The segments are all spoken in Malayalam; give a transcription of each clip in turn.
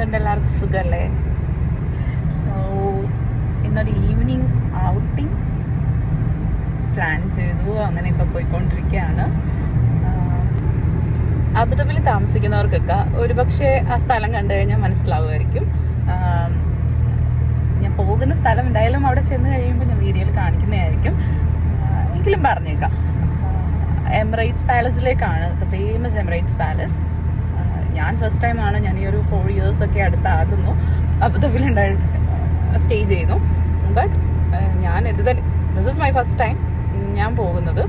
എന്തുകൊണ്ട് എല്ലാവർക്കും സുഖമല്ലേ? സോ ഇന്നൊരു ഈവനിങ് ഔട്ടിങ് പ്ലാൻ ചെയ്തു. അങ്ങനെ ഇപ്പം പോയിക്കൊണ്ടിരിക്കുകയാണ്. അബുദാബിയിൽ താമസിക്കുന്നവർക്കൊക്കെ ഒരുപക്ഷെ ആ സ്ഥലം കണ്ടു കഴിഞ്ഞാൽ മനസ്സിലാവുമായിരിക്കും. ഞാൻ പോകുന്ന സ്ഥലം എന്തായാലും അവിടെ ചെന്ന് കഴിയുമ്പോൾ ഞാൻ വീഡിയോയിൽ കാണിക്കുന്നതായിരിക്കും. എങ്കിലും പറഞ്ഞേക്കാം, എമിറേറ്റ്സ് പാലസിലേക്കാണ്. The famous Emirates palace. ഞാൻ ഫസ്റ്റ് ടൈമാണ്, ഞാൻ ഈ ഒരു 4 years ഒക്കെ അടുത്താകുന്നു അബുദാബിയിൽ സ്റ്റേ ചെയ്യുന്നു. ബട്ട് ഞാൻ this is my first time ഞാൻ പോകുന്നത്.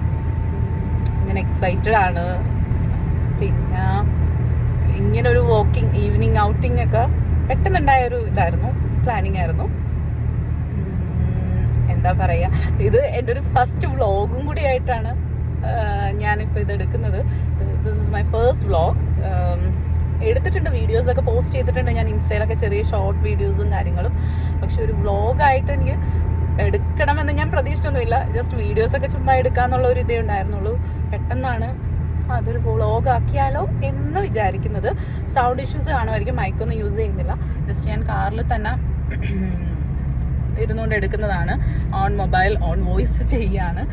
ഇങ്ങനെ എക്സൈറ്റഡ് ആണ്. പിന്നെ ഇങ്ങനൊരു വാക്കിംഗ് ഈവനിങ് ഔട്ടിംഗ് ഒക്കെ പെട്ടെന്നുണ്ടായൊരു ഇതായിരുന്നു, പ്ലാനിങ് ആയിരുന്നു. എന്താ പറയുക, ഇത് എൻ്റെ ഒരു ഫസ്റ്റ് വ്ളോഗും കൂടി ആയിട്ടാണ് ഞാനിപ്പോൾ ഇത് എടുക്കുന്നത്. This is my first vlog. എടുത്തിട്ടുണ്ട്, വീഡിയോസൊക്കെ പോസ്റ്റ് ചെയ്തിട്ടുണ്ട് ഞാൻ ഇൻസ്റ്റയിലൊക്കെ, ചെറിയ ഷോർട്ട് വീഡിയോസും കാര്യങ്ങളും. പക്ഷെ ഒരു വ്ളോഗായിട്ട് എനിക്ക് എടുക്കണമെന്ന് ഞാൻ പ്രതീക്ഷിച്ചൊന്നുമില്ല. ജസ്റ്റ് വീഡിയോസൊക്കെ ചുമ്മാ എടുക്കാന്നുള്ള ഒരു ഇതേ ഉണ്ടായിരുന്നുള്ളൂ. പെട്ടെന്നാണ് അതൊരു വ്ളോഗ് ആക്കിയാലോ എന്ന് വിചാരിക്കുന്നത്. സൗണ്ട് ഇഷ്യൂസ് കാണുമായിരിക്കും, മൈക്കൊന്നും യൂസ് ചെയ്യുന്നില്ല. ജസ്റ്റ് ഞാൻ കാറിൽ തന്നെ ഇരുന്നുകൊണ്ട് എടുക്കുന്നതാണ്. ഓൺ മൊബൈൽ ഓൺ വോയിസ് ചെയ്യാണ്.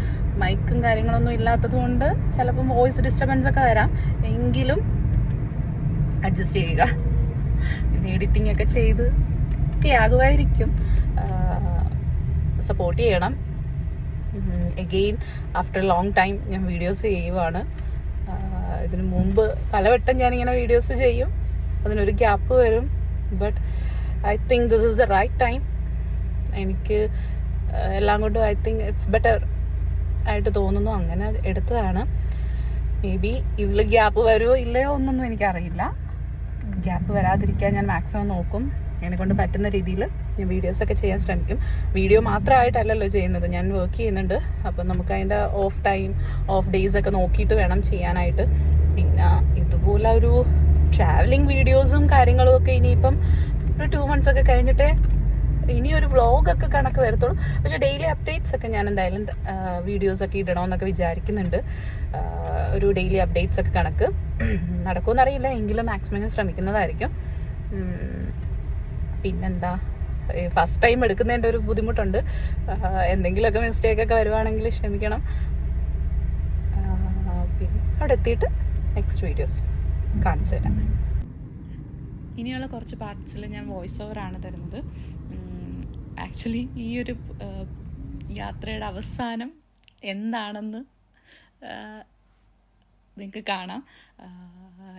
മൈക്കും കാര്യങ്ങളൊന്നും ഇല്ലാത്തത് കൊണ്ട് ചിലപ്പം വോയിസ് ഡിസ്റ്റർബൻസ് ഒക്കെ വരാം. എങ്കിലും അഡ്ജസ്റ്റ് ചെയ്യുക. പിന്നെ എഡിറ്റിംഗ് ഒക്കെ ചെയ്ത് ഒക്കെ ആകുമായിരിക്കും. സപ്പോർട്ട് ചെയ്യണം. എഗെയിൻ ആഫ്റ്റർ ലോങ് ടൈം ഞാൻ വീഡിയോസ് ചെയ്യുവാണ്. ഇതിനു മുമ്പ് പലവട്ടം ഞാനിങ്ങനെ വീഡിയോസ് ചെയ്യും, അതിനൊരു ഗ്യാപ്പ് വരും. But I think this is the right time. എനിക്ക് എല്ലാം കൊണ്ടും ഐ തിങ്ക് ഇറ്റ്സ് ബെറ്റർ ആയിട്ട് തോന്നുന്നു. അങ്ങനെ എടുത്തതാണ്. മേ ബി ഇതിൽ ഗ്യാപ്പ് വരുമോ ഇല്ലയോ എന്നൊന്നും എനിക്കറിയില്ല. ഗ്യാപ്പ് വരാതിരിക്കാൻ ഞാൻ മാക്സിമം നോക്കും. എന്നെക്കൊണ്ട് പറ്റുന്ന രീതിയിൽ ഞാൻ വീഡിയോസൊക്കെ ചെയ്യാൻ ശ്രമിക്കും. വീഡിയോ മാത്രമായിട്ടല്ലല്ലോ ചെയ്യുന്നത്, ഞാൻ വർക്ക് ചെയ്യുന്നുണ്ട്. അപ്പം നമുക്ക് അതിൻ്റെ ഓഫ് ഡേയ്സ് ഒക്കെ നോക്കിയിട്ട് വേണം ചെയ്യാനായിട്ട്. പിന്നെ ഇതുപോലെ ഒരു ട്രാവലിംഗ് വീഡിയോസും കാര്യങ്ങളും ഒക്കെ ഇനിയിപ്പം ഒരു 2 months ഒക്കെ കഴിഞ്ഞിട്ടേ ഇനി ഒരു വ്ളോഗൊക്കെ കണക്ക് വരത്തുള്ളൂ. പക്ഷെ ഡെയിലി അപ്ഡേറ്റ്സ് ഒക്കെ ഞാൻ എന്തായാലും വീഡിയോസൊക്കെ ഇടണമെന്നൊക്കെ വിചാരിക്കുന്നുണ്ട്. ഒരു ഡെയിലി അപ്ഡേറ്റ്സ് ഒക്കെ കണക്ക് നടക്കുമെന്നറിയില്ല, എങ്കിലും മാക്സിമം ഞാൻ ശ്രമിക്കുന്നതായിരിക്കും. പിന്നെന്താ, ഫസ്റ്റ് ടൈം എടുക്കുന്നതിൻ്റെ ഒരു ബുദ്ധിമുട്ടുണ്ട്. എന്തെങ്കിലുമൊക്കെ മിസ്റ്റേക്കൊക്കെ വരുവാണെങ്കിൽ ക്ഷമിക്കണം. പിന്നെ അവിടെ എത്തിയിട്ട് നെക്സ്റ്റ് വീഡിയോസ് കാണിച്ചു തരാം. ഇനിയുള്ള കുറച്ച് പാർട്സിൽ ഞാൻ വോയിസ് ഓവറാണ് തരുന്നത്. ആക്ച്വലി ഈ ഒരു യാത്രയുടെ അവസാനം എന്താണെന്ന് നിങ്ങൾക്ക് കാണാം.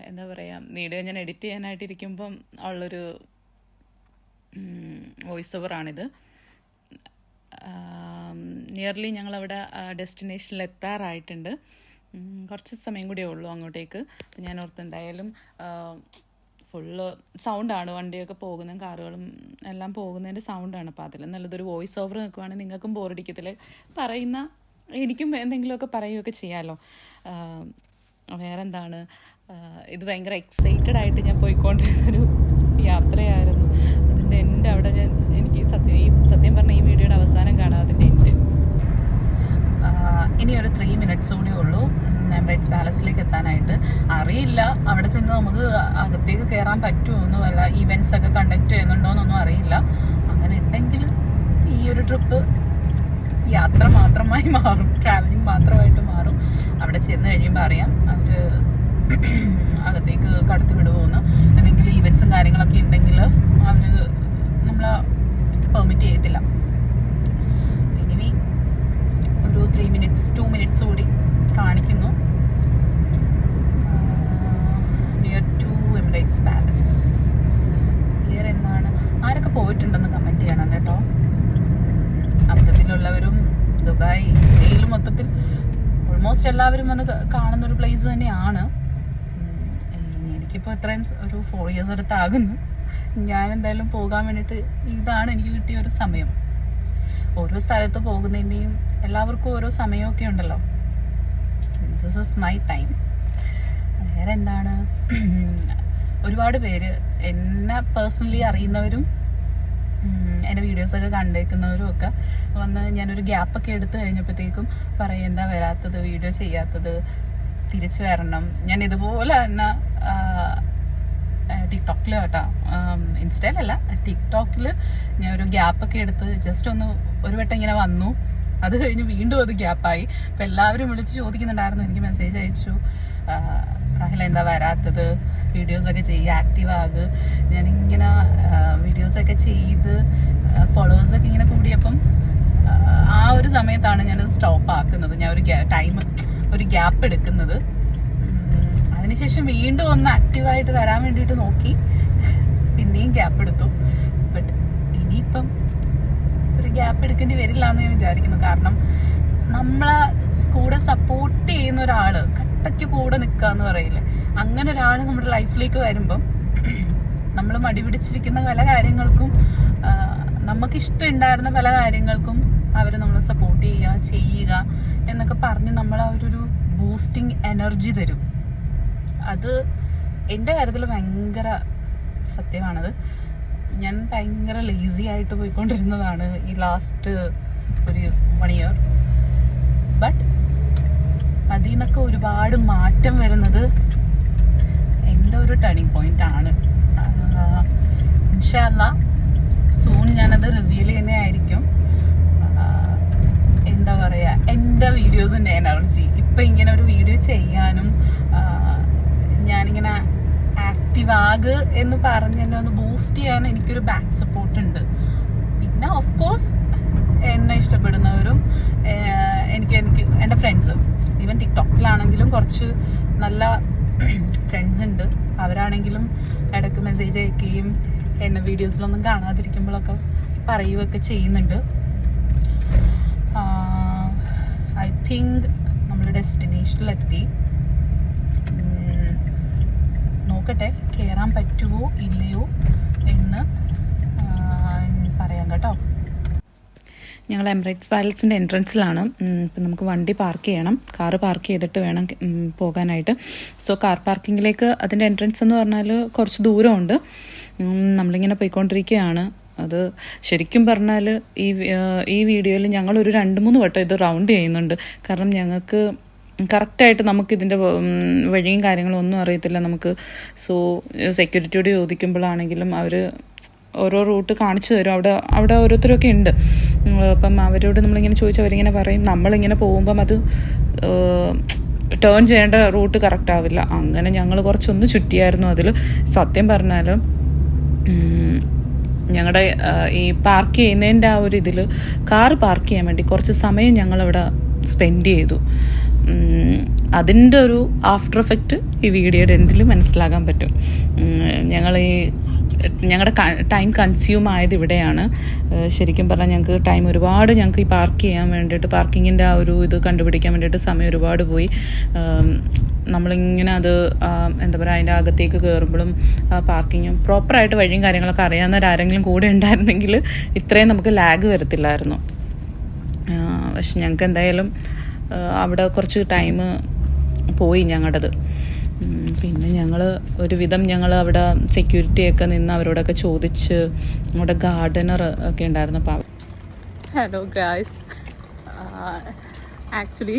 എന്താ പറയുക, വീഡിയോ ഞാൻ എഡിറ്റ് ചെയ്യാനായിട്ടിരിക്കുമ്പം ഉള്ളൊരു വോയിസ് ഓവറാണിത്. നിയർലി ഞങ്ങളവിടെ ഡെസ്റ്റിനേഷനിൽ എത്താറായിട്ടുണ്ട്. കുറച്ച് സമയം കൂടിയേ ഉള്ളൂ അങ്ങോട്ടേക്ക്. അപ്പം ഞാൻ ഓർത്ത് എന്തായാലും ഫുള്ള് സൗണ്ടാണ്, വണ്ടിയൊക്കെ പോകുന്നതും കാറുകളും എല്ലാം പോകുന്നതിൻ്റെ സൗണ്ടാണ്. അപ്പോൾ അതിൽ നല്ലതൊരു വോയിസ് ഓവർ നിൽക്കുവാണെങ്കിൽ നിങ്ങൾക്കും ബോറടിക്കത്തില്ല. എനിക്കും എന്തെങ്കിലുമൊക്കെ പറയുകയൊക്കെ ചെയ്യാമല്ലോ. വേറെ എന്താണ്, ഇത് ഭയങ്കര എക്സൈറ്റഡ് ആയിട്ട് ഞാൻ പോയിക്കൊണ്ടിരുന്നൊരു യാത്രയായിരുന്നു. അതിൻ്റെ എൻ്റെ അവിടെ എനിക്ക് സത്യം പറഞ്ഞ ഈ വീഡിയോയുടെ അവസാനം കാണാം, അതിൻ്റെ എൻ്റെ. ഇനി ഒരു 3 minutes കൂടി ഉള്ളൂ എമിറേറ്റ്സ് പാലസിലേക്ക് എത്താനായിട്ട്. അറിയില്ല അവിടെ ചെന്ന് നമുക്ക് അകത്തേക്ക് കയറാൻ പറ്റുമോ, വല്ല ഈവൻറ്റ്സ് ഒക്കെ കണ്ടക്ട് ചെയ്യുന്നുണ്ടോയെന്നൊന്നും അറിയില്ല. അങ്ങനെ ഉണ്ടെങ്കിൽ ഈ ഒരു ട്രിപ്പ് യാത്ര മാത്രമായി മാറും, ട്രാവലിംഗ് മാത്രമായിട്ട് മാറും. അവിടെ ചെന്ന് കഴിയുമ്പോൾ അറിയാം അവർ അകത്തേക്ക് കടത്തി വിടുമോയെന്ന്. എന്തെങ്കിലും ഈവൻറ്റ്സും കാര്യങ്ങളൊക്കെ ഉണ്ടെങ്കിൽ അവർ നമ്മളെ പെർമിറ്റ് ചെയ്യത്തില്ല. ഇനി ഒരു 2 minutes കൂടി കാണിക്കുന്നു. Near to Emirates Palace. Near എന്താണ്, ആരൊക്കെ പോയിട്ടുണ്ടെന്ന് കമൻറ്റ് ചെയ്യണം കേട്ടോ. അബുദാബിയിലുള്ളവരും ദുബായ്, ഇന്ത്യയിൽ മൊത്തത്തിൽ ഓൾമോസ്റ്റ് എല്ലാവരും വന്ന് കാണുന്നൊരു പ്ലേസ് തന്നെയാണ്. എനിക്കിപ്പോൾ ഇത്രയും ഒരു 4 years അടുത്താകുന്നു. ഞാൻ എന്തായാലും പോകാൻ വേണ്ടിയിട്ട് ഇതാണ് എനിക്ക് കിട്ടിയ ഒരു സമയം. ഓരോ സ്ഥലത്ത് പോകുന്നതിൻ്റെയും എല്ലാവർക്കും ഓരോ സമയമൊക്കെ ഉണ്ടല്ലോ. This is my time. വേറെ എന്താണ്, ഒരുപാട് പേര് എന്നെ പേഴ്സണലി അറിയുന്നവരും എൻ്റെ വീഡിയോസൊക്കെ കണ്ടേക്കുന്നവരും ഒക്കെ വന്ന് ഞാനൊരു ഗ്യാപ്പൊക്കെ എടുത്ത് കഴിഞ്ഞപ്പോഴത്തേക്കും പറയും, എന്താ വരാത്തത്, വീഡിയോ ചെയ്യാത്തത്, തിരിച്ചു വരണം. ഞാൻ ഇതുപോലെ തന്നെ ടിക്ടോക്കിൽ കേട്ടോ, ഇൻസ്റ്റയിലല്ല, ടിക്ടോക്കിൽ ഞാൻ ഒരു ഗ്യാപ്പൊക്കെ എടുത്ത് ജസ്റ്റ് ഒന്ന് ഒരു വട്ടം ഇങ്ങനെ വന്നു. അത് കഴിഞ്ഞ് വീണ്ടും അത് ഗ്യാപ്പായി. അപ്പം എല്ലാവരും വിളിച്ച് ചോദിക്കുന്നുണ്ടായിരുന്നു, എനിക്ക് മെസ്സേജ് അയച്ചു, റാഹില എന്താ വരാത്തത്, വീഡിയോസൊക്കെ ചെയ്യുക, ആക്റ്റീവ് ആകുക. ഞാനിങ്ങനെ വീഡിയോസൊക്കെ ചെയ്ത് ഫോളോവേഴ്സൊക്കെ ഇങ്ങനെ കൂടിയപ്പം ആ ഒരു സമയത്താണ് ഞാനത് സ്റ്റോപ്പ് ആക്കുന്നത്. ഞാൻ ഒരു ഗ്യാപ്പ് എടുക്കുന്നത്. അതിനുശേഷം വീണ്ടും ഒന്ന് ആക്റ്റീവായിട്ട് വരാൻ വേണ്ടിയിട്ട് നോക്കി, പിന്നെയും ഗ്യാപ്പ് എടുത്തു. ബട്ട് ഇനിയിപ്പം ഒരു ഗ്യാപ്പ് എടുക്കേണ്ടി വരില്ല എന്ന് ഞാൻ വിചാരിക്കുന്നു. കാരണം നമ്മളെ കൂടെ സപ്പോർട്ട് ചെയ്യുന്ന ഒരാള്, കട്ടയ്ക്ക് കൂടെ നിൽക്കുക എന്ന് പറയില്ലേ, അങ്ങനെ ഒരാൾ നമ്മുടെ ലൈഫിലേക്ക് വരുമ്പം നമ്മൾ മടി പിടിച്ചിരിക്കുന്ന പല കാര്യങ്ങൾക്കും, നമുക്കിഷ്ടം ഉണ്ടായിരുന്ന പല കാര്യങ്ങൾക്കും അവർ നമ്മളെ സപ്പോർട്ട് ചെയ്യുക എന്നൊക്കെ പറഞ്ഞ് നമ്മളെ ഒരു ബൂസ്റ്റിംഗ് എനർജി തരും. അത് എൻ്റെ കാര്യത്തിൽ ഭയങ്കര സത്യമാണത്. ഞാൻ ഭയങ്കര ലേസി ആയിട്ട് പോയിക്കൊണ്ടിരുന്നതാണ് ഈ ലാസ്റ്റ് ഒരു 1 year. ബട്ട് അതിൽ നിന്നൊക്കെ ഒരുപാട് മാറ്റം വരുന്നത് എൻ്റെ ഒരു ടേണിംഗ് പോയിന്റ് ആണ്. ഇൻഷാ അല്ലാഹ് സൂൺ ഞാനത് റിവീൽ ചെയ്യുന്നതായിരിക്കും. എന്താ പറയുക, എൻ്റെ വീഡിയോസിൻ്റെ എനർജി ഇപ്പം ഇങ്ങനെ ഒരു വീഡിയോ ചെയ്യാനും ഞാനിങ്ങനെ ആക്റ്റീവ് ആകുക എന്ന് പറഞ്ഞ് എന്നെ ഒന്ന് ബൂസ്റ്റ് ചെയ്യാൻ എനിക്കൊരു ബാക്ക് സപ്പോർട്ട് ഉണ്ട്. പിന്നെ ഓഫ് കോഴ്സ് എന്നെ ഇഷ്ടപ്പെടുന്നവരും എനിക്ക് എൻ്റെ ഫ്രണ്ട്സ്, ഈവൻ ടിക്ടോക്കിലാണെങ്കിലും കുറച്ച് നല്ല ഫ്രണ്ട്സ് ഉണ്ട്. അവരാണെങ്കിലും ഇടയ്ക്ക് മെസ്സേജ് അയക്കുകയും എന്നെ വീഡിയോസിലൊന്നും കാണാതിരിക്കുമ്പോഴൊക്കെ പറയുകയൊക്കെ ചെയ്യുന്നുണ്ട്. ഐ തിങ്ക് നമ്മൾ ഡെസ്റ്റിനേഷനിലെത്തി. നോക്കട്ടെ കയറാൻ പറ്റുമോ ഇല്ലയോ എന്ന് പറയാം കേട്ടോ. ഞങ്ങൾ എമിറേറ്റ്സ് പാലസിൻ്റെ എൻട്രൻസിലാണ്. ഇപ്പം നമുക്ക് വണ്ടി പാർക്ക് ചെയ്യണം, കാറ് പാർക്ക് ചെയ്തിട്ട് വേണം പോകാനായിട്ട്. സോ കാർ പാർക്കിങ്ങിലേക്ക് അതിൻ്റെ എൻട്രൻസ് എന്ന് പറഞ്ഞാൽ കുറച്ച് ദൂരമുണ്ട്. നമ്മളിങ്ങനെ പോയിക്കൊണ്ടിരിക്കുകയാണ്. അത് ശരിക്കും പറഞ്ഞാൽ ഈ വീഡിയോയിൽ ഞങ്ങളൊരു 2-3 വട്ടം ഇത് റൗണ്ട് ചെയ്യുന്നുണ്ട്. കാരണം ഞങ്ങൾക്ക് കറക്റ്റായിട്ട് നമുക്കിതിൻ്റെ വഴിയും കാര്യങ്ങളും ഒന്നും അറിയത്തില്ല നമുക്ക്. സോ സെക്യൂരിറ്റിയോട് ചോദിക്കുമ്പോഴാണെങ്കിലും അവർ ഓരോ റൂട്ട് കാണിച്ചു തരും. അവിടെ ഓരോരുത്തരൊക്കെ ഉണ്ട്. അപ്പം അവരോട് നമ്മളിങ്ങനെ ചോദിച്ചാൽ അവരിങ്ങനെ പറയും, നമ്മളിങ്ങനെ പോകുമ്പം അത് ടേൺ ചെയ്യേണ്ട റൂട്ട് കറക്റ്റ് ആവില്ല. അങ്ങനെ ഞങ്ങൾ കുറച്ചൊന്ന് ചുറ്റിയായിരുന്നു. അതിൽ സത്യം പറഞ്ഞാൽ ഞങ്ങളുടെ ഈ പാർക്ക് ചെയ്യുന്നതിൻ്റെ ആ ഒരു ഇതിൽ കാറ് പാർക്ക് ചെയ്യാൻ വേണ്ടി കുറച്ച് സമയം ഞങ്ങളവിടെ സ്പെൻഡ് ചെയ്തു. അതിൻ്റെ ഒരു ആഫ്റ്റർ എഫക്റ്റ് ഈ വീഡിയോയുടെ എൻഡിൽ മനസ്സിലാക്കാൻ പറ്റും. ഞങ്ങളുടെ ടൈം കൺസ്യൂം ആയത് ഇവിടെയാണ്. ശരിക്കും പറഞ്ഞാൽ ഞങ്ങൾക്ക് ഈ പാർക്ക് ചെയ്യാൻ വേണ്ടിയിട്ട്, പാർക്കിങ്ങിൻ്റെ ആ ഒരു ഇത് കണ്ടുപിടിക്കാൻ വേണ്ടിയിട്ട് സമയം ഒരുപാട് പോയി. നമ്മളിങ്ങനെ അത് എന്താ പറയുക, അതിൻ്റെ അകത്തേക്ക് കയറുമ്പോഴും പാർക്കിങ്ങും പ്രോപ്പറായിട്ട് വഴിയും കാര്യങ്ങളൊക്കെ അറിയാവുന്നവരാരെങ്കിലും കൂടെ ഉണ്ടായിരുന്നെങ്കിൽ ഇത്രയും നമുക്ക് ലാഗ് വരത്തില്ലായിരുന്നു. പക്ഷെ ഞങ്ങൾക്ക് എന്തായാലും അവിടെ കുറച്ച് ടൈം പോയി ഞങ്ങളുടേത്. പിന്നെ ഞങ്ങൾ അവിടെ സെക്യൂരിറ്റിയൊക്കെ നിന്ന് അവരോടൊക്കെ ചോദിച്ച്, അവിടെ ഗാർഡനർ ഒക്കെ ഉണ്ടായിരുന്നു. അപ്പോൾ ഹലോ ഗായ്സ്, ആക്ച്വലി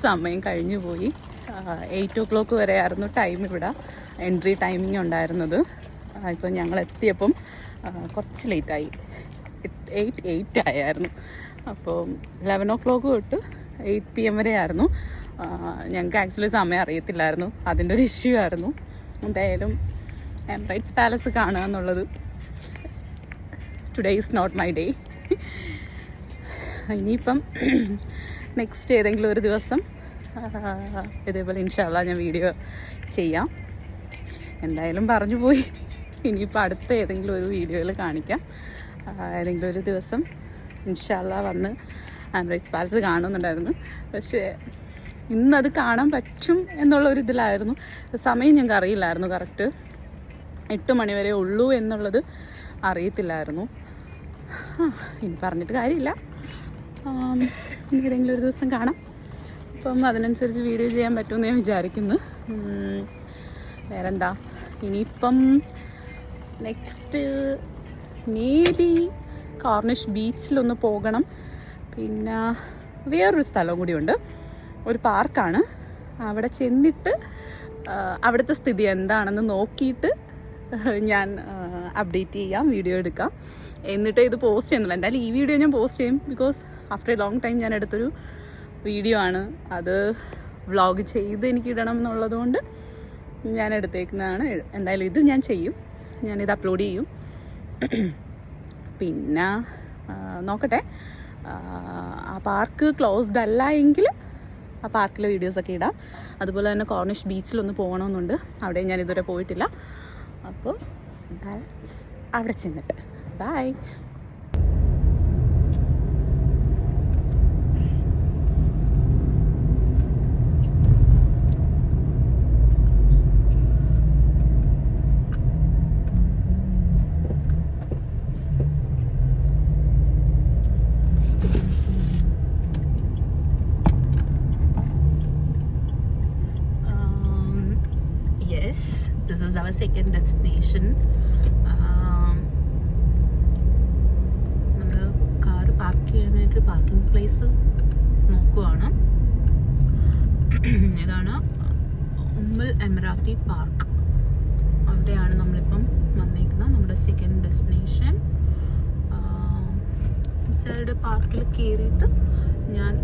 സമയം കഴിഞ്ഞു പോയി. 8 o'clock വരെ ആയിരുന്നു ടൈം, ഇവിടെ എൻട്രി ടൈമിങ് ഉണ്ടായിരുന്നത്. ഇപ്പം ഞങ്ങൾ എത്തിയപ്പം കുറച്ച് ലേറ്റായി, 8 ആയിരുന്നു. അപ്പോൾ 11 o'clock തൊട്ട് 8 PM വരെ ആയിരുന്നു. ഞങ്ങൾക്ക് ആക്ച്വലി സമയം അറിയത്തില്ലായിരുന്നു, അതിൻ്റെ ഒരു ഇഷ്യൂ ആയിരുന്നു. എന്തായാലും എമിറേറ്റ്സ് പാലസ് കാണുക എന്നുള്ളത് today is not my day. ഇനിയിപ്പം നെക്സ്റ്റ് ഏതെങ്കിലും ഒരു ദിവസം ഇതേപോലെ ഇൻഷാ അല്ലാഹ് ഞാൻ വീഡിയോ ചെയ്യാം. എന്തായാലും പറഞ്ഞു പോയി, ഇനിയിപ്പോൾ അടുത്ത ഏതെങ്കിലും ഒരു വീഡിയോയിൽ കാണിക്കാം. ഏതെങ്കിലും ഒരു ദിവസം ഇൻഷാ അല്ലാഹ് വന്ന് എമിറേറ്റ്സ് പാലസ് കാണുന്നുണ്ടായിരുന്നു. പക്ഷേ ഇന്നത് കാണാൻ പറ്റും എന്നുള്ളൊരിതിലായിരുന്നു. സമയം ഞങ്ങൾക്ക് അറിയില്ലായിരുന്നു, കറക്റ്റ് 8 മണി വരെ ഉള്ളൂ എന്നുള്ളത് അറിയത്തില്ലായിരുന്നു. ഇനി പറഞ്ഞിട്ട് കാര്യമില്ല, ഇനി ഏതെങ്കിലും ഒരു ദിവസം കാണാം. അപ്പം അതിനനുസരിച്ച് വീഡിയോ ചെയ്യാൻ പറ്റുമെന്ന് ഞാൻ വിചാരിക്കുന്നു. വേറെന്താ, ഇനിയിപ്പം നെക്സ്റ്റ് മേ ബി കോർണിഷ് ബീച്ചിലൊന്ന് പോകണം. പിന്നെ വേറൊരു സ്ഥലവും കൂടിയുണ്ട്, ഒരു പാർക്കാണ്. അവിടെ ചെന്നിട്ട് അവിടുത്തെ സ്ഥിതി എന്താണെന്ന് നോക്കിയിട്ട് ഞാൻ അപ്ഡേറ്റ് ചെയ്യാം, വീഡിയോ എടുക്കാം, എന്നിട്ട് ഇത് പോസ്റ്റ് ചെയ്യുന്നുള്ളൂ. എന്തായാലും ഈ വീഡിയോ ഞാൻ പോസ്റ്റ് ചെയ്യും, because after A long time ഞാൻ എടുത്തൊരു വീഡിയോ ആണ്. അത് വ്ളോഗ് ചെയ്ത് എനിക്ക് ഇടണം എന്നുള്ളത് കൊണ്ട് ഞാൻ എടുത്തേക്കുന്നതാണ്. എന്തായാലും ഇത് ഞാൻ ചെയ്യും, ഞാനിത് അപ്ലോഡ് ചെയ്യും. പിന്നെ നോക്കട്ടെ, ആ പാർക്ക് ക്ലോസ്ഡ് അല്ല എങ്കിൽ ആ പാർക്കിലെ വീഡിയോസൊക്കെ ഇടാം. അതുപോലെ തന്നെ കോർണിഷ് ബീച്ചിലൊന്ന് പോകണമെന്നുണ്ട്, അവിടെ ഞാൻ ഇതുവരെ പോയിട്ടില്ല. അപ്പോൾ ബാലൻസ് അവിടെ ചെന്നിട്ട് bye. This is our second destination. നമ്മൾ കാർ പാർക്ക് ചെയ്യാനായിട്ട് പാർക്കിംഗ് പ്ലേസ് നോക്കുവാണ്. ഇതാണ് ഉമ്മുൽ എമിറാത്തി പാർക്ക്, അവിടെയാണ് നമ്മളിപ്പം വന്നേക്കുന്നത്, നമ്മുടെ സെക്കൻഡ് ഡെസ്റ്റിനേഷൻ. സൈഡ് പാർക്കിൽ കയറിയിട്ട് ഞാൻ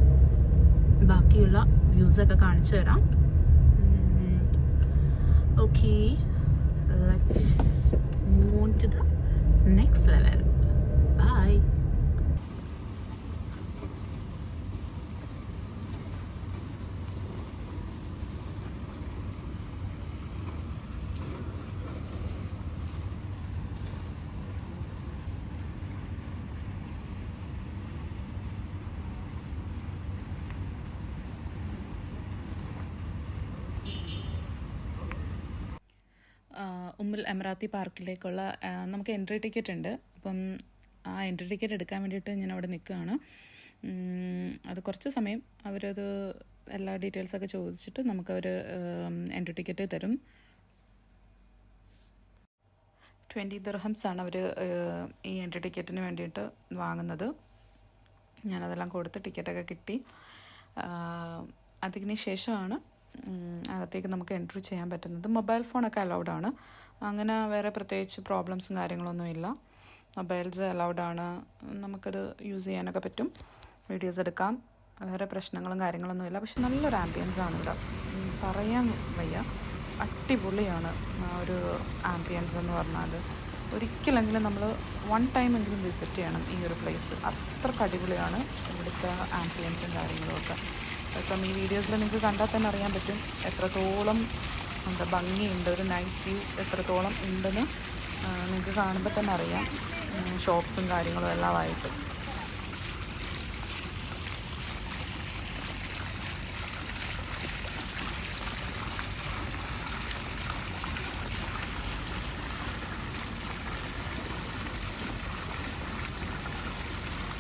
ബാക്കിയുള്ള വ്യൂസൊക്കെ കാണിച്ചു തരാം. Okay, let's move on to the next level. Bye. ഉമ്മുൽ എമിറാത്തി പാർക്കിലേക്കുള്ള നമുക്ക് എൻട്രി ടിക്കറ്റ് ഉണ്ട്. അപ്പം ആ എൻട്രി ടിക്കറ്റ് എടുക്കാൻ വേണ്ടിയിട്ട് ഞാൻ അവിടെ നിൽക്കുകയാണ്. അത് കുറച്ച് സമയം അവരത് എല്ലാ ഡീറ്റെയിൽസൊക്കെ ചോദിച്ചിട്ട് നമുക്കവർ എൻട്രി ടിക്കറ്റ് തരും. 20 ദിർഹംസ് ആണ് അവർ ഈ എൻട്രി ടിക്കറ്റിന് വേണ്ടിയിട്ട് വാങ്ങുന്നത്. ഞാനതെല്ലാം കൊടുത്ത് ടിക്കറ്റൊക്കെ കിട്ടി. അതിന് ശേഷമാണ് അകത്തേക്ക് നമുക്ക് എൻട്രി ചെയ്യാൻ പറ്റുന്നത്. മൊബൈൽ ഫോണൊക്കെ അലൗഡാണ്, അങ്ങനെ വേറെ പ്രത്യേകിച്ച് പ്രോബ്ലംസും കാര്യങ്ങളൊന്നും ഇല്ല. മൊബൈൽസ് അലൗഡാണ്, നമുക്കത് യൂസ് ചെയ്യാനൊക്കെ പറ്റും, വീഡിയോസ് എടുക്കാം, വേറെ പ്രശ്നങ്ങളും കാര്യങ്ങളൊന്നും ഇല്ല. പക്ഷെ നല്ലൊരു ആംബിയൻസ് ആണ് ഇവിടെ, പറയാൻ വയ്യ, അടിപൊളിയാണ് ആ ഒരു ആംബിയൻസ് എന്ന് പറഞ്ഞാൽ. ഒരിക്കലെങ്കിലും നമ്മൾ 1 ടൈമെങ്കിലും വിസിറ്റ് ചെയ്യണം ഈ ഒരു പ്ലേസ്, അത്രയ്ക്ക് അടിപൊളിയാണ് ഇവിടുത്തെ ആംബിയൻസും കാര്യങ്ങളും ഒക്കെ. ഇപ്പം ഈ വീഡിയോസിൽ നിങ്ങൾക്ക് കണ്ടാൽ തന്നെ അറിയാൻ പറ്റും എത്രത്തോളം എന്താ ഭംഗിയുണ്ട്, ഒരു നൈറ്റ് വ്യൂ എത്രത്തോളം ഉണ്ടെന്ന് നിങ്ങൾക്ക് കാണുമ്പോൾ തന്നെ അറിയാം, ഷോപ്സും കാര്യങ്ങളും എല്ലാം ആയിട്ട്.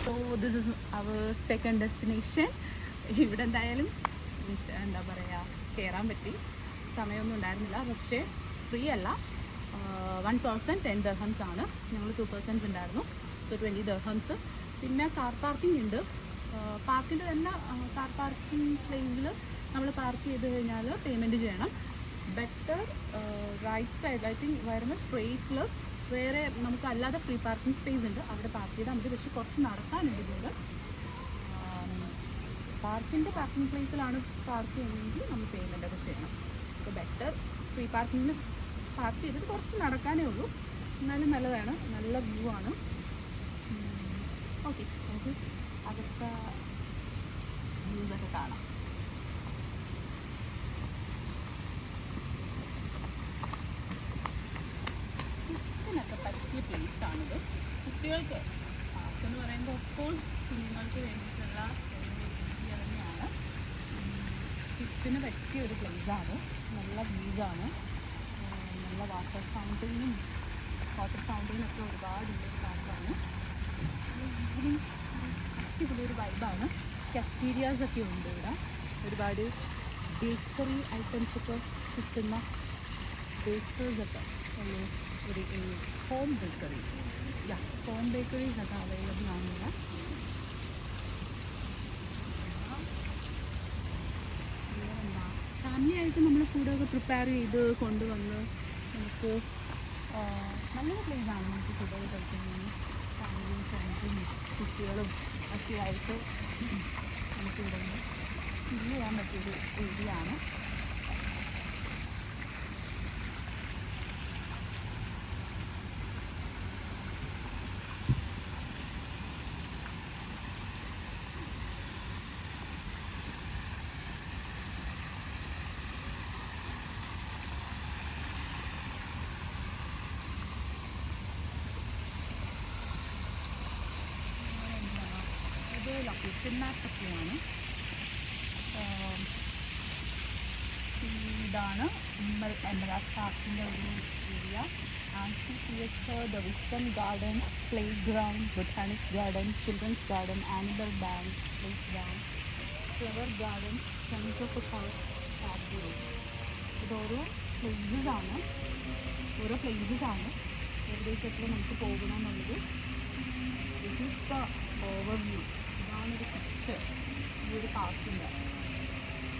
So this is our second destination. ഇവിടെ എന്തായാലും എന്താ പറയുക, കയറാൻ പറ്റി, സമയമൊന്നും ഉണ്ടായിരുന്നില്ല. പക്ഷേ ഫ്രീ അല്ല, 1 person 10 dirhams ആണ്. ഞങ്ങൾ 2 persons ഉണ്ടായിരുന്നു, സോ 20 dirhams. പിന്നെ കാർ പാർക്കിംഗ് ഉണ്ട്. പാർക്കിൻ്റെ തന്നെ കാർ പാർക്കിംഗ് പ്ലേസിൽ നമ്മൾ പാർക്ക് ചെയ്ത് കഴിഞ്ഞാൽ പേയ്മെൻറ്റ് ചെയ്യണം. Better right side, I think വരുന്ന സ്ട്രെയിറ്റിൽ വേറെ നമുക്ക് അല്ലാതെ ഫ്രീ പാർക്കിംഗ് സ്പേസ് ഉണ്ട്, അവിടെ പാർക്ക് ചെയ്താൽ മതി. പക്ഷെ കുറച്ച് നടക്കാനുണ്ട് ഇതിൽ. പാർക്കിംഗ് പ്ലേസിലാണ് പാർക്ക് ചെയ്യുന്നതെങ്കിൽ നമ്മൾ പേയ്മെൻ്റ് ഒക്കെ ചെയ്യണം. സോ ബെറ്റർ ഫ്രീ പാർക്കിങ്ങിന് പാർക്ക് ചെയ്തിട്ട് കുറച്ച് നടക്കാനേ ഉള്ളൂ, എന്നാലും നല്ലതാണ്, നല്ല വ്യൂ ആണ്. ഓക്കെ, നമുക്ക് അതൊക്കെ വ്യൂസൊക്കെ കാണാം. കിഡ്സിനൊക്കെ പറ്റിയ പ്ലേസാണിത്. കുട്ടികൾക്ക് പാർക്കെന്ന് പറയുമ്പോൾ ഓഫ്കോഴ്സ് കുഞ്ഞുങ്ങൾക്ക് വേണ്ടിയിട്ടുള്ള തന്നെയാണ്. കിഡ്സിന് പറ്റിയ ഒരു പ്ലേസാണ്, നല്ല വ്യൂസാണ്, നല്ല വാട്ടർ ഫൗണ്ടെയിനും ഒക്കെ ഒരുപാടുള്ള ഒരു പാർക്കാണ്. അടിപൊളിയൊരു വൈബാണ്. കഫ്റ്റീരിയാസൊക്കെ ഉണ്ട് ഇവിടെ, ഒരുപാട് ബേക്കറി ഐറ്റംസൊക്കെ കിട്ടുന്ന ബേക്കേഴ്സൊക്കെ ഒരു ഹോം ബേക്കറി, ഹോം ബേക്കറീസൊക്കെ അവൈലബിൾ ആണിവിടെ. ഫാമിലി ആയിട്ട് നമ്മൾ ഫുഡൊക്കെ പ്രിപ്പയർ ചെയ്ത് കൊണ്ടുവന്ന് നമുക്ക് നല്ലൊരു പ്ലേസാണ് നമുക്ക് ഫുഡൊക്കെ കഴിക്കുന്നതിന് ഫാമിലിയും ഫ്രണ്ട്സും കുട്ടികളും ഒക്കെ ആയിട്ട് നമുക്ക് ഇവിടെ നിന്ന് ചില്ല് ചെയ്യാൻ പറ്റിയൊരു ഏരിയ ആണ്. ഇത് ലൊക്കേഷൻ മാപ്പൊക്കെയാണ്. ഇതാണ് എമറാൾഡ് പാർക്കിൻ്റെ ഒരു area. Amphitheatre, the wisdom garden, play ground, botanic garden, children's garden, animal bank, play ground, flower garden, centre for park. ഇതോരോ പ്ലേസസാണ്, എവിടേക്കൊക്കെ നമുക്ക് പോകണമെന്നുള്ളത്. This is the overview. ഇതാണൊരു പിക്ചർ ഈ ഒരു പാർക്കിൻ്റെ.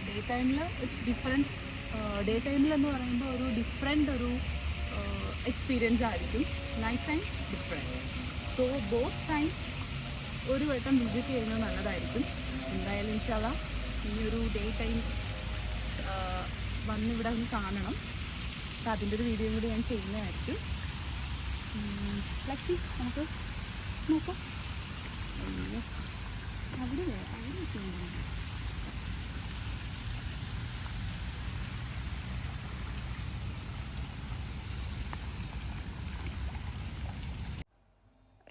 ഡേ ടൈമിൽ ഇറ്റ്സ് ഡിഫറെൻറ്റ്. ഡേ ടൈമിലെന്ന് പറയുമ്പോൾ ഒരു ഡിഫറെൻ്റ് ഒരു എക്സ്പീരിയൻസ് ആയിരിക്കും. Night time different. So both time ഒരു വട്ടം വിസിറ്റ് ചെയ്യുന്നത് നല്ലതായിരിക്കും. എന്തായാലും ഇൻഷാ അല്ലാഹ് ഇനിയൊരു ഡേ ടൈം വന്നിവിടെ ഒന്ന് കാണണം. അപ്പം അതിൻ്റെ ഒരു വീഡിയോ കൂടി ഞാൻ ചെയ്യുന്നതായിരിക്കും. ലക്കി നമുക്ക് നോക്കാം. അവിടെ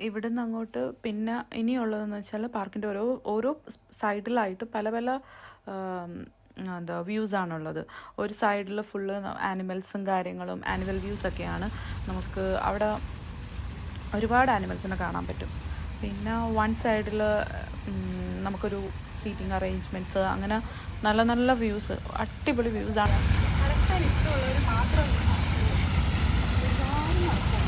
ഇവിടെ നിന്ന് അങ്ങോട്ട് പിന്നെ ഇനിയുള്ളതെന്ന് വെച്ചാൽ പാർക്കിൻ്റെ ഓരോ സൈഡിലായിട്ട് പല പല എന്താ വ്യൂസാണുള്ളത്. ഒരു സൈഡിൽ ഫുള്ള് ആനിമൽസും കാര്യങ്ങളും ആനിമൽ വ്യൂസൊക്കെയാണ്. നമുക്ക് അവിടെ ഒരുപാട് ആനിമൽസിനെ കാണാൻ പറ്റും. പിന്നെ വൺ സൈഡിൽ നമുക്കൊരു സീറ്റിംഗ് അറേഞ്ച്മെൻറ്റ്സ്, അങ്ങനെ നല്ല നല്ല വ്യൂസ്, അടിപൊളി വ്യൂസാണ്. നടക്കാൻ ഇഷ്ടമുള്ളവർ മാത്രം ഒരുപാട് നടക്കും.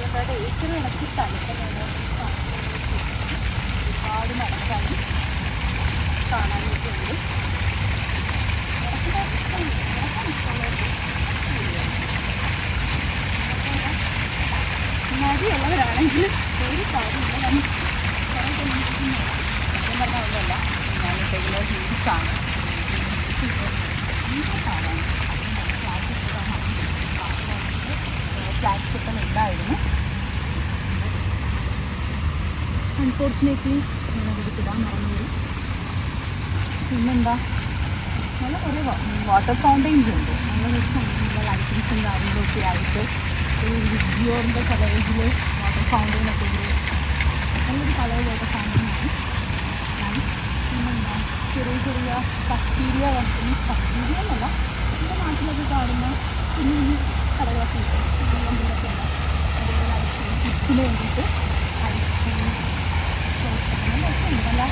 ഇതെന്താ ഏറ്റവും ഇടയ്ക്ക് സ്ഥലത്താണ് ഒരുപാട് നടക്കാനും കാണാനൊക്കെ ഉണ്ട്. നടക്കാൻ ഇഷ്ടമുള്ളവർക്ക് മടിയുള്ളവരാണെങ്കിൽ ഒരു കാര്യമില്ല. ഞാൻ പറഞ്ഞതല്ല, ഞാൻ റെഗുലർ ഹീൽസാണ് ഫ്ലാഗ്ഷിപ്പ് ഉണ്ടായിരുന്നു. അൺഫോർച്ചുനേറ്റ്ലി ഞാനത് ഇടാൻ മറന്നുപോയി. പിന്നെന്താ, നല്ല കുറേ വാട്ടർ ഫൗണ്ടെയിൻസ് ഉണ്ട്. നല്ല ലൈറ്റിങ്സും കാര്യങ്ങളൊക്കെ ആയിട്ട് ഒരു വിഡിയോറിൻ്റെ കവറേജിൽ വാട്ടർ ഫൗണ്ടെയിനൊക്കെ ഒരു നല്ലൊരു കളർ വാട്ടർ ഫൗണ്ടെയിനാണ്. പിന്നെന്താ, ചെറിയ ചെറിയ കസ്റ്റീരിയ എന്നല്ല എൻ്റെ നാട്ടിലൊക്കെ കാണുന്ന കുഞ്ഞു കുഞ്ഞു കടകളൊക്കെ ഉണ്ട്. എന്തെങ്കിലുമൊക്കെ ഉണ്ട്. അതുപോലെ ഐസ്ക്രീം കിഡ്സിന് വേണ്ടിയിട്ട് ഐസ്ക്രീം അങ്ങനെയൊക്കെ ഉണ്ട്.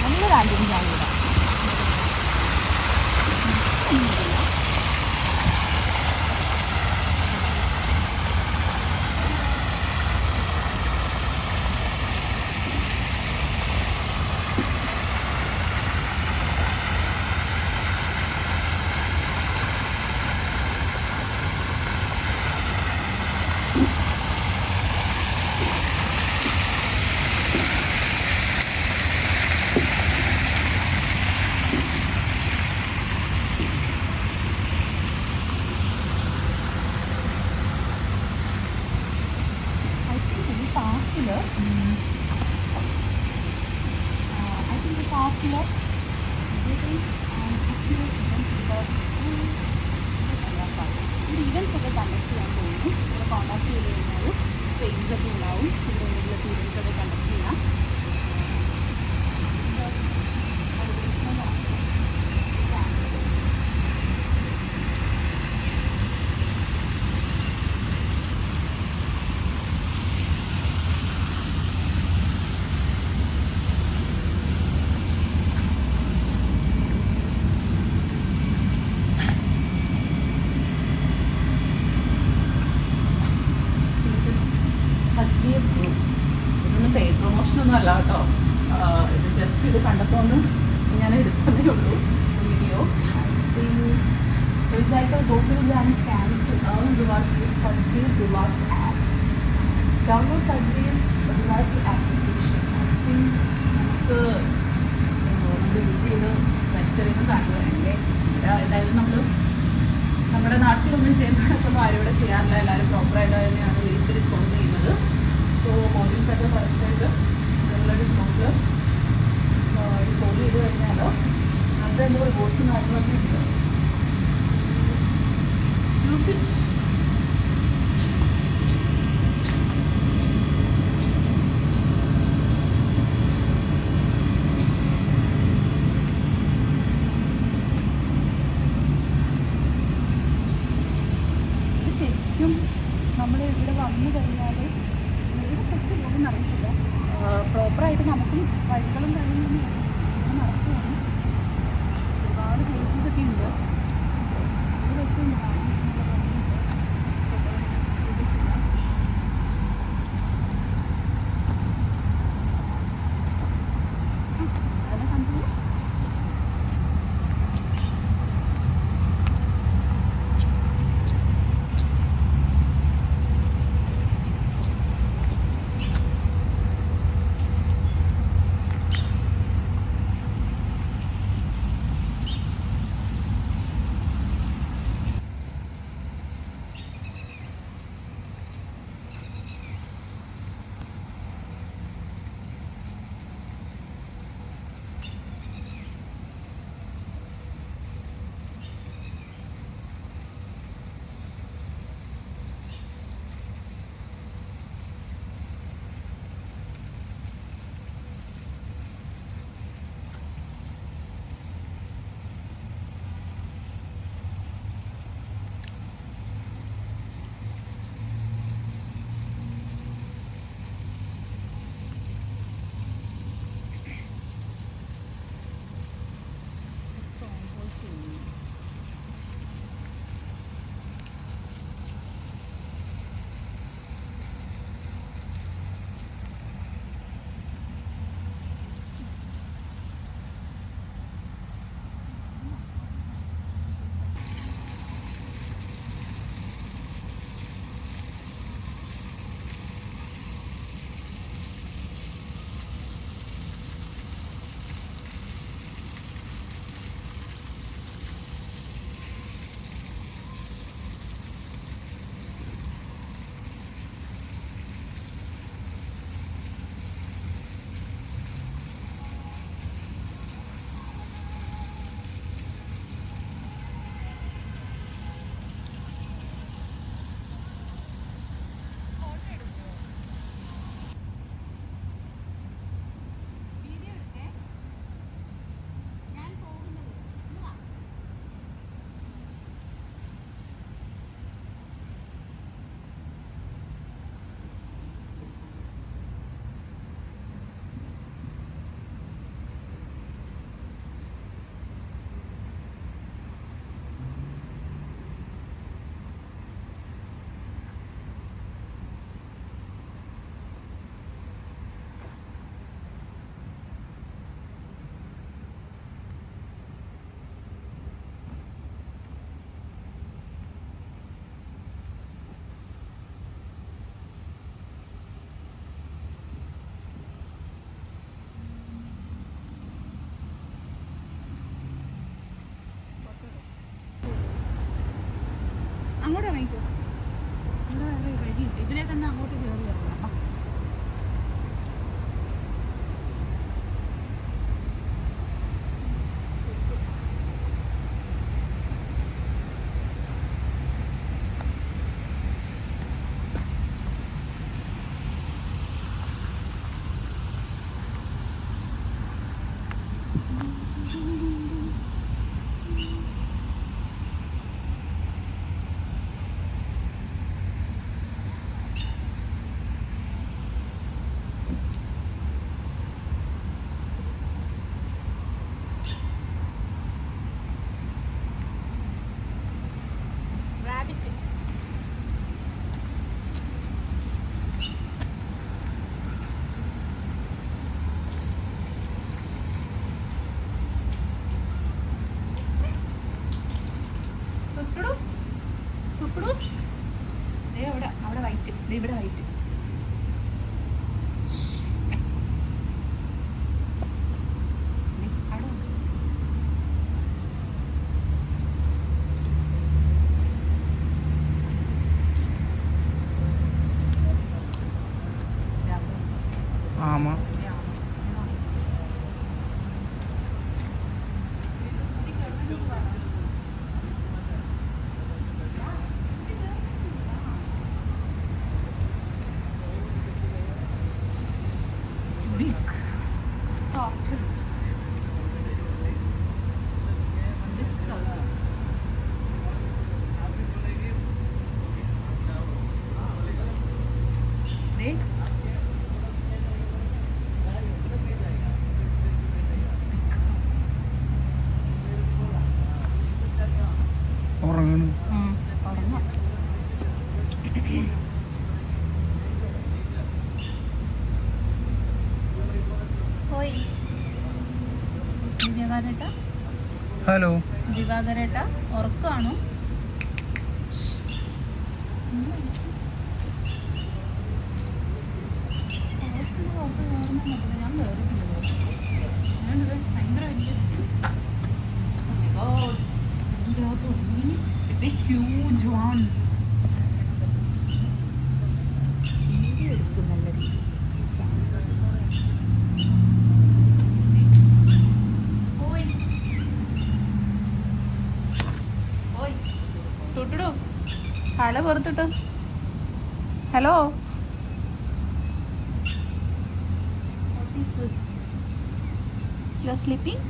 നല്ലൊരു ആംബിയൻസാണ് ഇവിടെ. ഈവൻസ് ഒക്കെ കണ്ടക്ട് ചെയ്യാൻ തോന്നുന്നു. ഇവിടെ കോൺടാക്ട് ചെയ്ത് കഴിഞ്ഞാൽ സ്റ്റേജൊക്കെ ഉണ്ടാവും. ഇവിടെ എന്തെങ്കിലുമൊക്കെ ഈവൻസ് ഒക്കെ കണ്ടക്ട് ചെയ്യാം. ഇതൊന്നും paid പ്രൊമോഷനൊന്നും Excited, go to the chance to earn rewards with Pajri Rewards app. Download Pajri Rewards application. I think നമുക്ക് യൂസ് ചെയ്ത് വലിച്ചെറിയുന്ന സാധനങ്ങളല്ലേ. എന്തായാലും നമ്മുടെ നാട്ടിലൊന്നും ചെയ്യുമ്പോഴൊന്നും ആരും ഇവിടെ ചെയ്യാറില്ല. എല്ലാവരും പ്രോപ്പറായിട്ട് തന്നെയാണ് വേസ്റ്റ് ഡിസ്പോസ് ചെയ്യുന്നത്. സോ മോർണിംഗ്സ് ഒക്കെ കറക്റ്റായിട്ട് നമ്മളെ ഡിസ്പോസിൽ ഡിസ്പോസ് ചെയ്ത് കഴിഞ്ഞാൽ അത് എന്തോ റിപ്പോർട്ട്സ് കാര്യങ്ങളൊക്കെ ഉണ്ട്. Use it. ശരിക്കും നമ്മൾ ഇവിടെ വന്നു കഴിഞ്ഞാൽ ഇവിടെ തൊട്ട് പോകുന്ന അറിയില്ല. പ്രോപ്പറായിട്ട് നമുക്കും വഴികളും കാര്യങ്ങളൊന്നും നടക്കുകയാണ്. ഒരുപാട് പ്ലേസസ് ഒക്കെ ഉണ്ട്. അങ്ങോട്ട് ഇറങ്ങിക്കോ. ഇവിടെ വേറെ വഴിയുണ്ട്. ഇതിലെ തന്നെ അങ്ങോട്ട് കയറി വരണം. അവിടെ വൈറ്റ്, ഇവിടെ വൈറ്റ്. ஆமா ഉറങ്ങണം. ഹലോ ദിവാകരേട്ട, ഉറക്കാണോ? ഞാൻ ഭയങ്കര It's a huge one. Hello പുറത്തിട്ട്. Hello, you are sleeping?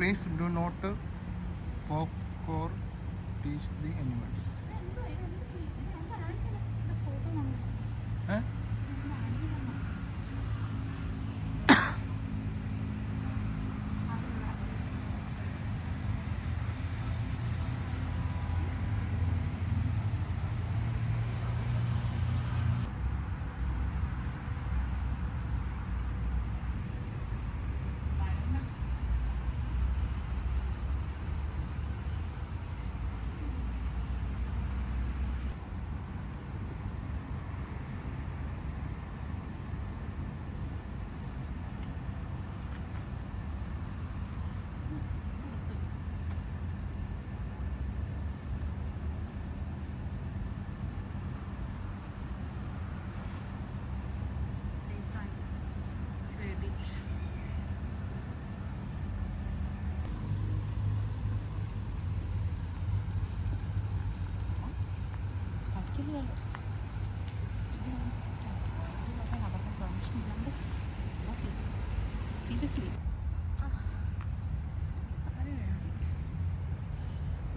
Please do not poke or tease the animals.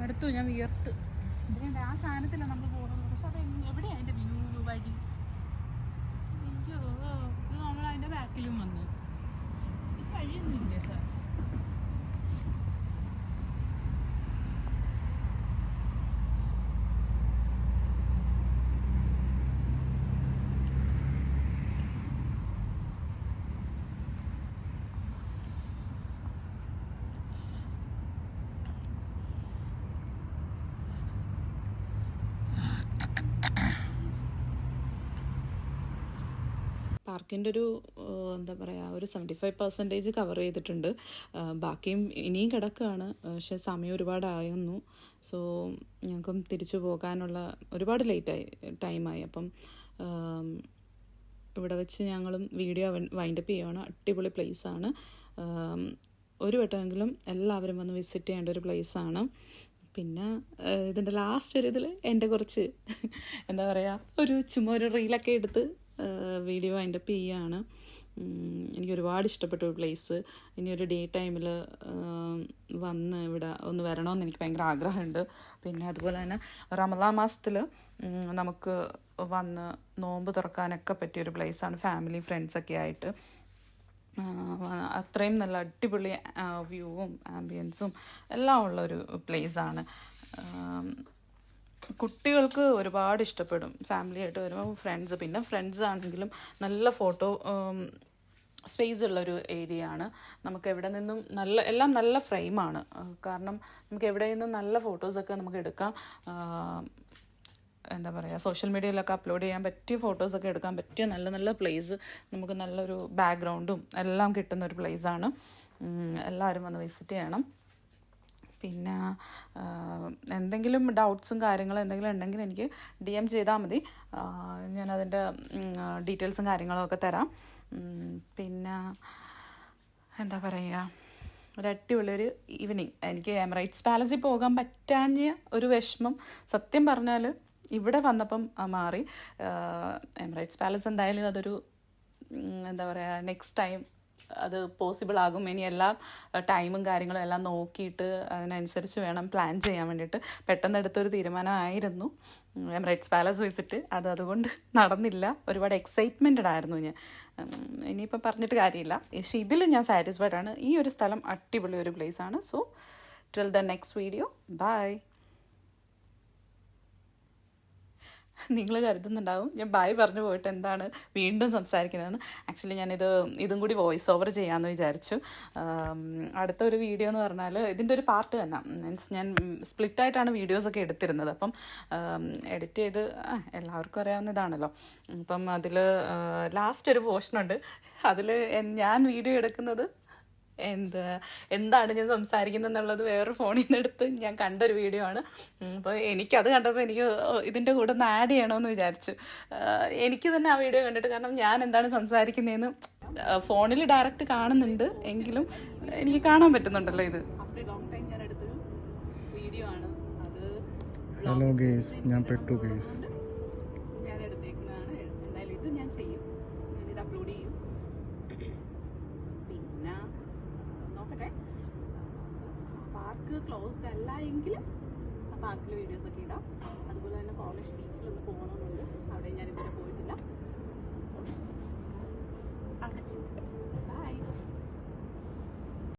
അടുത്തു ഞാൻ വിയർത്ത്. ആ സാധനത്തിലാണ് നമ്മൾ പോകുന്നത്. പക്ഷെ അത് എവിടെയാണ് അതിൻ്റെ വ്യൂ വഴി? അയ്യോ, ഇത് നമ്മൾ അതിൻ്റെ ബാക്കിലും വന്നു. ഇത് വഴിയൊന്നുമില്ലേ സാർ? പാർക്കിൻ്റെ ഒരു എന്താ പറയുക, ഒരു 75% കവർ ചെയ്തിട്ടുണ്ട്. ബാക്കിയും ഇനിയും കിടക്കുകയാണ്. പക്ഷേ സമയം ഒരുപാടായിരുന്നു. സോ ഞങ്ങൾക്കും തിരിച്ചു പോകാനുള്ള ഒരുപാട് ടൈമായി. അപ്പം ഇവിടെ വെച്ച് ഞങ്ങളും വീഡിയോ വൈൻഡപ്പ് ചെയ്യുകയാണ്. അടിപൊളി പ്ലേസാണ്. ഒരു വട്ടമെങ്കിലും എല്ലാവരും വന്ന് വിസിറ്റ് ചെയ്യേണ്ട ഒരു പ്ലേസാണ്. പിന്നെ ഇതിൻ്റെ ലാസ്റ്റ് ഒരു ഇതിൽ എൻ്റെ കുറച്ച് എന്താ പറയുക ചുമ്മാ ഒരു റീലൊക്കെ എടുത്ത് വീഡിയോ വൈൻഡപ്പ് ചെയ്യുകയാണ്. എനിക്ക് ഒരുപാട് ഇഷ്ടപ്പെട്ട ഒരു പ്ലേസ്. ഇനി ഒരു ഡേ ടൈമിൽ വന്ന് ഇവിടെ ഒന്ന് വരണമെന്ന് എനിക്ക് ഭയങ്കര ആഗ്രഹമുണ്ട്. പിന്നെ അതുപോലെ തന്നെ റമദാൻ മാസത്തിൽ നമുക്ക് വന്ന് നോമ്പ് തുറക്കാനൊക്കെ പറ്റിയൊരു പ്ലേസാണ്, ഫാമിലി ഫ്രണ്ട്സൊക്കെ ആയിട്ട്. അത്രയും നല്ല അടിപൊളി വ്യൂവും ആംബിയൻസും എല്ലാം ഉള്ളൊരു പ്ലേസാണ്. കുട്ടികൾക്ക് ഒരുപാട് ഇഷ്ടപ്പെടും. ഫാമിലിയായിട്ട് വരുമ്പോൾ ഫ്രണ്ട്സ്, പിന്നെ ഫ്രണ്ട്സ് ആണെങ്കിലും നല്ല ഫോട്ടോ സ്പേസ് ഉള്ളൊരു ഏരിയ ആണ്. നമുക്ക് എവിടെ നിന്നും എല്ലാം നല്ല ഫ്രെയിമാണ്. കാരണം നമുക്ക് എവിടെ നിന്നും നല്ല ഫോട്ടോസൊക്കെ നമുക്ക് എടുക്കാം. എന്താ പറയുക, സോഷ്യൽ മീഡിയയിലൊക്കെ അപ്ലോഡ് ചെയ്യാൻ പറ്റിയ ഫോട്ടോസൊക്കെ എടുക്കാൻ പറ്റിയ നല്ല നല്ല പ്ലേസ്, നമുക്ക് നല്ലൊരു ബാക്ക്ഗ്രൗണ്ടും എല്ലാം കിട്ടുന്ന ഒരു പ്ലേസാണ്. എല്ലാവരും വന്ന് വിസിറ്റ് ചെയ്യണം. പിന്നെ എന്തെങ്കിലും ഡൗട്ട്സും കാര്യങ്ങളും എന്തെങ്കിലും ഉണ്ടെങ്കിൽ എനിക്ക് DM ചെയ്താൽ മതി. ഞാനതിൻ്റെ ഡീറ്റെയിൽസും കാര്യങ്ങളും ഒക്കെ തരാം. പിന്നെ എന്താ പറയുക, ഒരു അടിപൊളിയൊരു ഈവനിങ്. എനിക്ക് എമിറേറ്റ്സ് പാലസിൽ പോകാൻ പറ്റാഞ്ഞ ഒരു വിഷമം സത്യം പറഞ്ഞാൽ ഇവിടെ വന്നപ്പം മാറി. എമിറേറ്റ്സ് പാലസ് എന്തായാലും അതൊരു എന്താ പറയുക, നെക്സ്റ്റ് ടൈം അത് പോസിബിൾ ആകും. ഇനി എല്ലാം ടൈമും കാര്യങ്ങളും എല്ലാം നോക്കിയിട്ട് അതിനനുസരിച്ച് വേണം പ്ലാൻ ചെയ്യാൻ വേണ്ടിയിട്ട്. പെട്ടെന്ന് എടുത്തൊരു തീരുമാനമായിരുന്നു എമിറേറ്റ്സ് പാലസ് വിസിറ്റ്. അതുകൊണ്ട് നടന്നില്ല. ഒരുപാട് എക്സൈറ്റ്മെൻറ്റഡ് ആയിരുന്നു ഞാൻ. ഇനിയിപ്പം പറഞ്ഞിട്ട് കാര്യമില്ല. പക്ഷേ ഇതിൽ ഞാൻ സാറ്റിസ്ഫൈഡ് ആണ്. ഈ ഒരു സ്ഥലം അടിപൊളി ഒരു പ്ലേസാണ്. So till the next video, bye. നിങ്ങൾ കരുതുന്നുണ്ടാവും ഞാൻ ബായ് പറഞ്ഞു പോയിട്ട് എന്താണ് വീണ്ടും സംസാരിക്കുന്നതെന്ന്. ആക്ച്വലി ഇതും കൂടി വോയിസ് ഓവർ ചെയ്യാമെന്ന് വിചാരിച്ചു. അടുത്തൊരു വീഡിയോ എന്ന് പറഞ്ഞാൽ ഇതിൻ്റെ ഒരു പാർട്ട് തന്നെ. മീൻസ് ഞാൻ സ്പ്ലിറ്റായിട്ടാണ് വീഡിയോസൊക്കെ എടുത്തിരുന്നത്. അപ്പം എഡിറ്റ് ചെയ്ത് എല്ലാവർക്കും അറിയാവുന്ന ഇതാണല്ലോ. അപ്പം അതിൽ ലാസ്റ്റ് ഒരു പോർഷനുണ്ട്. അതിൽ ഞാൻ വീഡിയോ എടുക്കുന്നത് എന്താണ് ഞാൻ സംസാരിക്കുന്നത് എന്നുള്ളത് വേറൊരു ഫോണിൽ നിന്ന് എടുത്ത് ഞാൻ കണ്ടൊരു വീഡിയോ ആണ്. അപ്പോൾ എനിക്കത് കണ്ടപ്പോൾ എനിക്ക് ഇതിൻ്റെ കൂടെ ഒന്ന് ആഡ് ചെയ്യണമെന്ന് വിചാരിച്ചു. എനിക്ക് തന്നെ ആ വീഡിയോ കണ്ടിട്ട്, കാരണം ഞാൻ എന്താണ് സംസാരിക്കുന്നതെന്ന് ഫോണിൽ ഡയറക്റ്റ് കാണുന്നുണ്ട് എങ്കിലും എനിക്ക് കാണാൻ പറ്റുന്നുണ്ടല്ലോ. ഇത് ആഫ്റ്റർ ലോങ് ടൈം ഞാൻ എടുത്തൊരു വീഡിയോ ആണ്. അത് ഹലോ ഗേസ്, ഞാൻ പെട്ടു ഗേസ്. ഞാൻ എടുത്തേക്കുന്നതാണ്. എന്തായാലും ഇത് ഞാൻ ചെയ്യും, ഞാനിത് അപ്ലോഡ് ചെയ്യും. പിന്നെ നോക്കട്ടെ, പാർക്ക് ക്ലോസ്ഡ് അല്ല എങ്കിലും ആ പാർക്കിൽ വീഡിയോസൊക്കെ ഇടാം. അതുപോലെ തന്നെ കോർണിഷ് ബീച്ചിലൊന്ന് പോകണമെന്നുണ്ട്. അവിടെ ഞാൻ ഇതുവരെ പോയിട്ടില്ല. അവിടെ